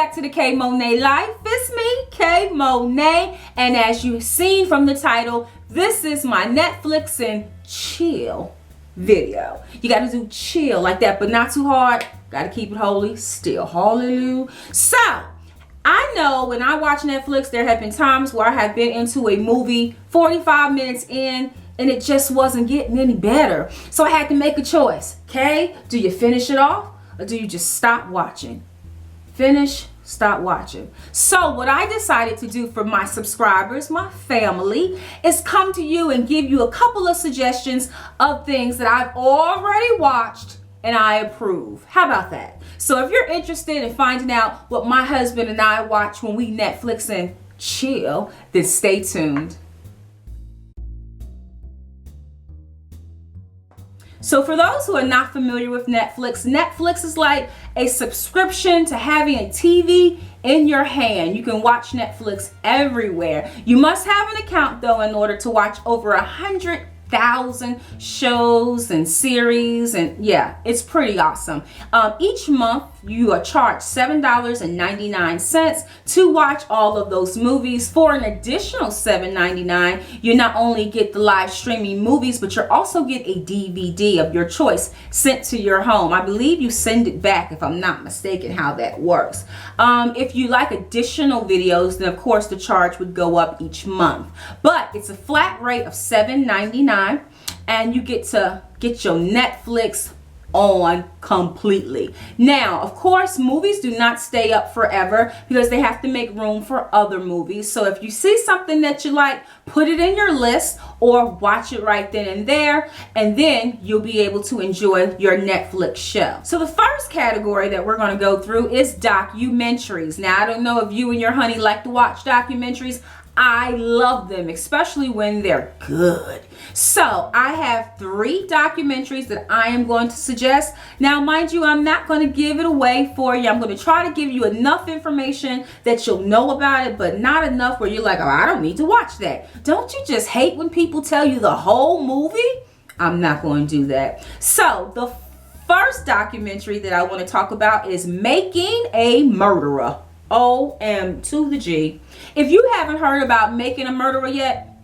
back to the Kay Monet Life. It's me, Kay Monet, and as you've seen from the title, this is my Netflix and chill video. You got to do chill like that, but not too hard. Got to keep it holy still. Hallelujah. So, I know when I watch Netflix, there have been times where I have been into a movie 45 minutes in, and it just wasn't getting any better. So I had to make a choice. Okay, do you finish it off or do you just stop watching? Finish, stop watching. So what I decided to do for my subscribers, my family, is come to you and give you a couple of suggestions of things that I've already watched and I approve. How about that? So if you're interested in finding out what my husband and I watch when we Netflix and chill, then stay tuned. So for those who are not familiar with Netflix, Netflix is like a subscription to having a TV in your hand. You can watch Netflix everywhere. You must have an account though in order to watch over 100,000 shows and series, and yeah, it's pretty awesome. Each month you are charged $7.99 to watch all of those movies. For an additional $7.99, you not only get the live streaming movies, but you also get a DVD of your choice sent to your home. I believe you send it back, if I'm not mistaken, how that works. If you like additional videos, then of course the charge would go up each month, but it's a flat rate of $7.99, and you get to get your Netflix on completely. Now, of course, movies do not stay up forever because they have to make room for other movies. So if you see something that you like, put it in your list or watch it right then and there, and then you'll be able to enjoy your Netflix show. So the first category that we're going to go through is documentaries. Now, I don't know if you and your honey like to watch documentaries. I love them, especially when they're good. So I have 3 documentaries that I am going to suggest. Now, mind you, I'm not going to give it away for you. I'm going to try to give you enough information that you'll know about it, but not enough where you're like, oh, I don't need to watch that. Don't you just hate when people tell you the whole movie? I'm not going to do that. So the first documentary that I want to talk about is Making a Murderer. O-M to the G. If you haven't heard about Making a Murderer yet,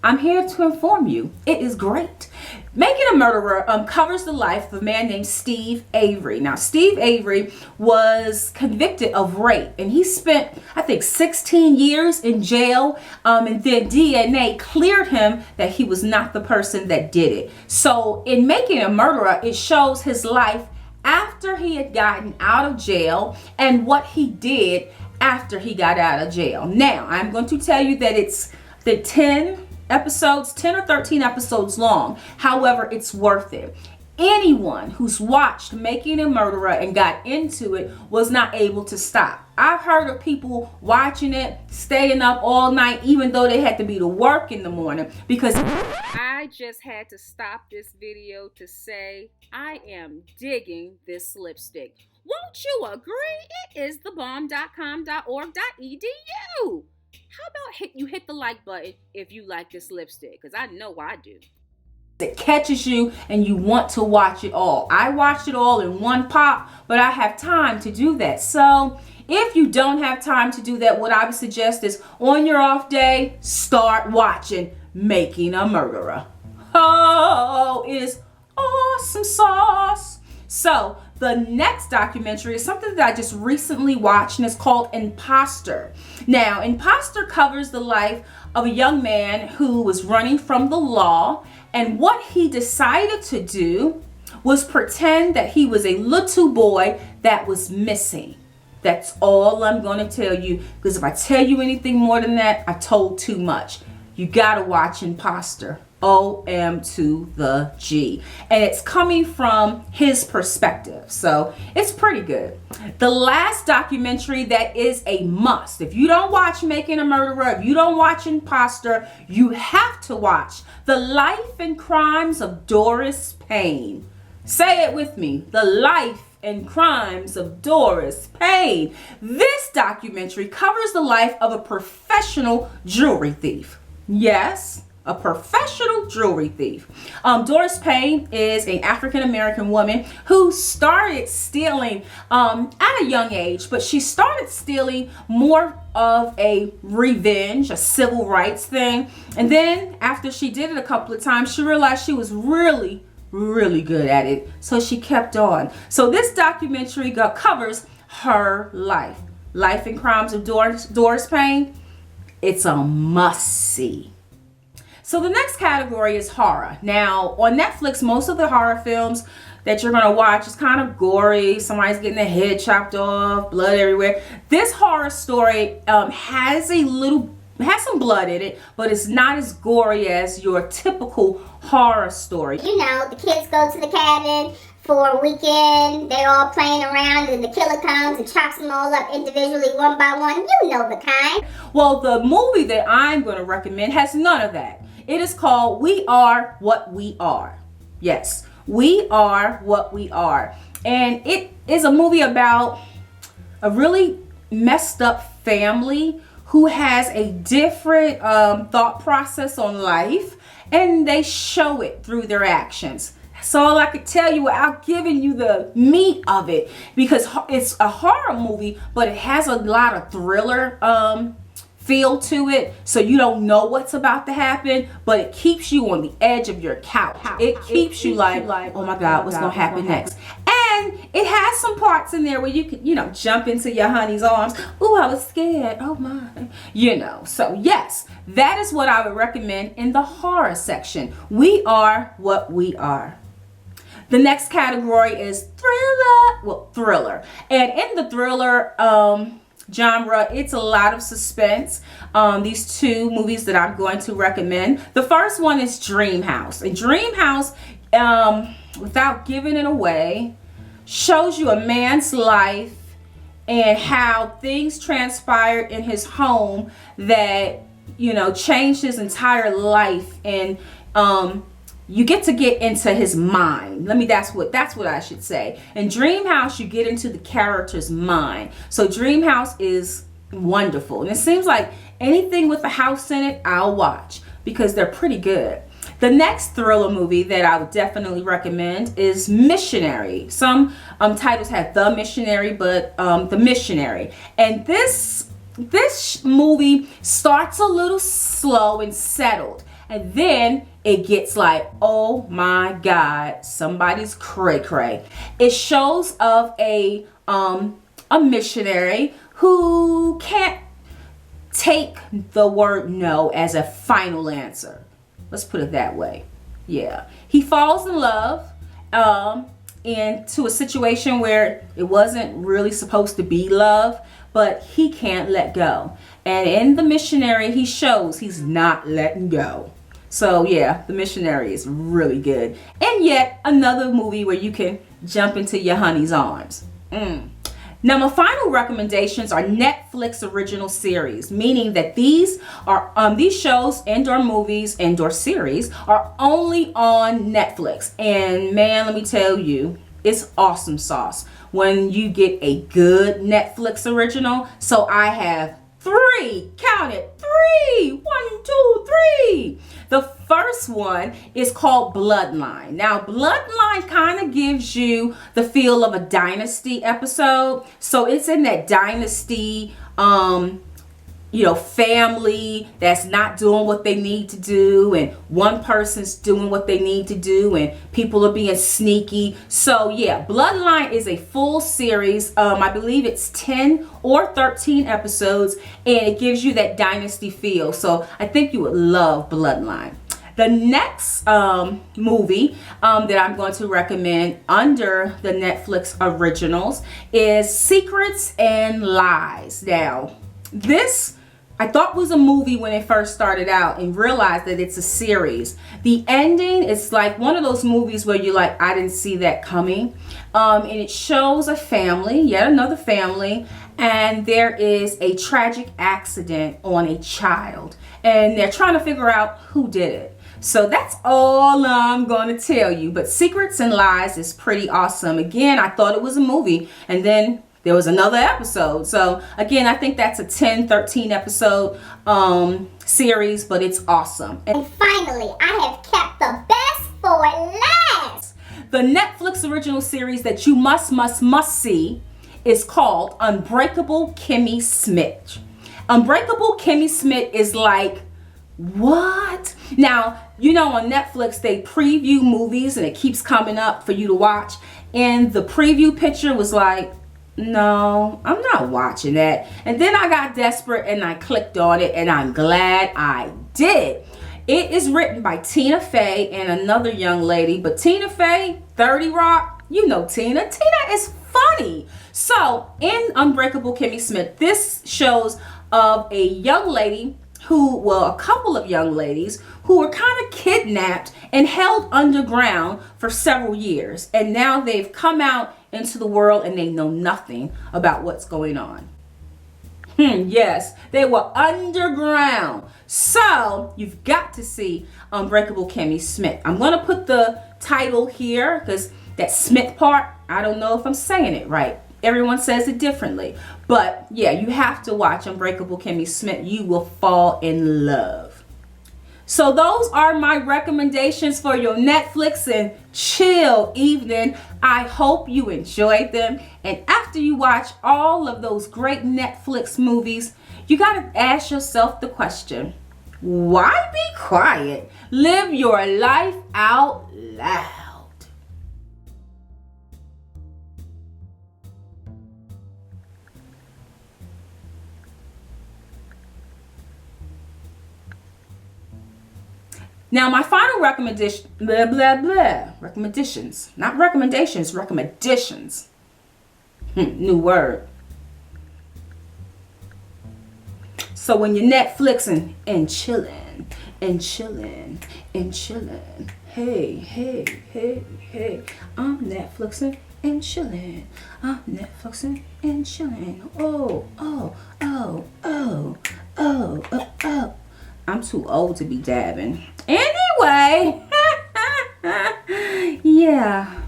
I'm here to inform you. It is great. Making a Murderer covers the life of a man named Steve Avery. Now, Steve Avery was convicted of rape, and he spent, I think, 16 years in jail, and then DNA cleared him that he was not the person that did it. So in Making a Murderer, it shows his life after he had gotten out of jail and what he did after he got out of jail. Now, I'm going to tell you that it's the 10 or 13 episodes long. However, it's worth it. Anyone who's watched Making a Murderer and got into it was not able to stop. I've heard of people watching it, staying up all night, even though they had to be to work in the morning, because I just had to stop this video to say I am digging this lipstick. Won't you agree? It is thebomb.com.org.edu. How about you hit the like button if you like this lipstick? Because I know I do. It catches you and you want to watch it all. I watched it all in one pop, but I have time to do that. So if you don't have time to do that, what I would suggest is on your off day, start watching Making a Murderer. Oh, it is awesome sauce. So the next documentary is something that I just recently watched, and it's called Imposter. Now, Imposter covers the life of a young man who was running from the law, and what he decided to do was pretend that he was a little boy that was missing. That's all I'm going to tell you, because if I tell you anything more than that, I told too much. You got to watch Imposter. O-M to the G. And it's coming from his perspective. So it's pretty good. The last documentary that is a must. If you don't watch Making a Murderer, if you don't watch Imposter, you have to watch The Life and Crimes of Doris Payne. Say it with me. The Life and Crimes of Doris Payne. This documentary covers the life of a professional jewelry thief. Yes, a professional jewelry thief. Doris Payne is an African-American woman who started stealing at a young age, but she started stealing more of a revenge, a civil rights thing. And then after she did it a couple of times, she realized she was really good at it. So she kept on. So this documentary covers her life. Life and Crimes of Doris Payne. It's a must-see. So the next category is horror. Now, on Netflix, most of the horror films that you're going to watch is kind of gory. Somebody's getting their head chopped off, blood everywhere. This horror story has some blood in it, but it's not as gory as your typical horror story. You know, the kids go to the cabin for a weekend, they're all playing around, and the killer comes and chops them all up individually, one by one. You know the kind. Well, the movie that I'm going to recommend has none of that. It is called We Are What We Are. Yes, We Are What We Are. And it is a movie about a really messed up family who has a different thought process on life, and they show it through their actions. That's all I could tell you without giving you the meat of it, because it's a horror movie, but it has a lot of thriller feel to it, so you don't know what's about to happen, but it keeps you on the edge of your couch. It keeps you like, oh my God, what's gonna happen next? And it has some parts in there where you can, jump into your honey's arms. Ooh, I was scared. Oh my. So yes, that is what I would recommend in the horror section. We Are What We Are. The next category is thriller. And in the thriller genre, it's a lot of suspense. These two movies that I'm going to recommend. The first one is Dream House. And Dream House, without giving it away, shows you a man's life and how things transpired in his home that, changed his entire life. And you get into his mind. That's what I should say. In Dream House, you get into the character's mind. So Dream House is wonderful. And it seems like anything with a house in it, I'll watch because they're pretty good. The next thriller movie that I would definitely recommend is Missionary. Some titles have The Missionary, but The Missionary. And this movie starts a little slow and settled. And then it gets like, oh my God, somebody's cray-cray. It shows of a missionary who can't take the word no as a final answer. Let's put it that way. Yeah. He falls in love into a situation where it wasn't really supposed to be love, but he can't let go. And in The Missionary, he shows he's not letting go. So yeah, The Missionary is really good. And yet another movie where you can jump into your honey's arms. Now my final recommendations are Netflix original series, meaning that these shows and/or movies and/or series are only on Netflix. And man, let me tell you, it's awesome sauce when you get a good Netflix original. So I have three. Count it. 3. 1, 2, 3. The first one is called Bloodline. Now, Bloodline kind of gives you the feel of a Dynasty episode. So it's in that Dynasty, family that's not doing what they need to do, and one person's doing what they need to do, and people are being sneaky. So yeah, Bloodline is a full series. I believe it's 10 or 13 episodes, and it gives you that Dynasty feel. So I think you would love Bloodline. The next movie that I'm going to recommend under the Netflix originals is Secrets and Lies. Now, this I thought was a movie when it first started out, and realized that it's a series. The ending is like one of those movies where you're like, I didn't see that coming. And it shows a family, yet another family, and there is a tragic accident on a child, and they're trying to figure out who did it. So that's all I'm going to tell you. But Secrets and Lies is pretty awesome. Again, I thought it was a movie, and then there was another episode. So again, I think that's a 10, 13 episode series, but it's awesome. And finally, I have kept the best for last. The Netflix original series that you must see is called Unbreakable Kimmy Schmidt. Unbreakable Kimmy Schmidt is like, what? Now, you know, on Netflix, they preview movies and it keeps coming up for you to watch. And the preview picture was like, no, I'm not watching that. And then I got desperate and I clicked on it, and I'm glad I did. It is written by Tina Fey and another young lady, but Tina Fey, 30 Rock, you know Tina. Tina is funny. So in Unbreakable Kimmy Schmidt, this shows of a young lady a couple of young ladies who were kind of kidnapped and held underground for several years. And now they've come out into the world and they know nothing about what's going on. Yes, they were underground. So you've got to see Unbreakable Kimmy Schmidt. I'm going to put the title here because that Smith part, I don't know if I'm saying it right. Everyone says it differently. But yeah, you have to watch Unbreakable Kimmy Schmidt. You will fall in love. So those are my recommendations for your Netflix and chill evening. I hope you enjoyed them. And after you watch all of those great Netflix movies, you got to ask yourself the question, why be quiet? Live your life out loud. Now, my final recommendation, recommendations, not recommendations, recommendations. New word. So when you're Netflixing and chilling, hey, I'm Netflixing and chilling. Oh. I'm too old to be dabbing. Anyway, yeah.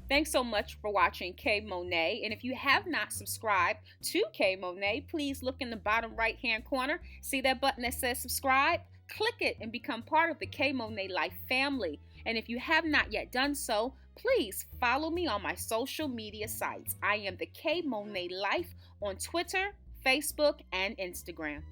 Thanks so much for watching Kay Monet. And if you have not subscribed to Kay Monet, please look in the bottom right-hand corner. See that button that says subscribe? Click it and become part of the Kay Monet Life family. And if you have not yet done so, please follow me on my social media sites. I am the Kay Monet Life on Twitter, Facebook, and Instagram.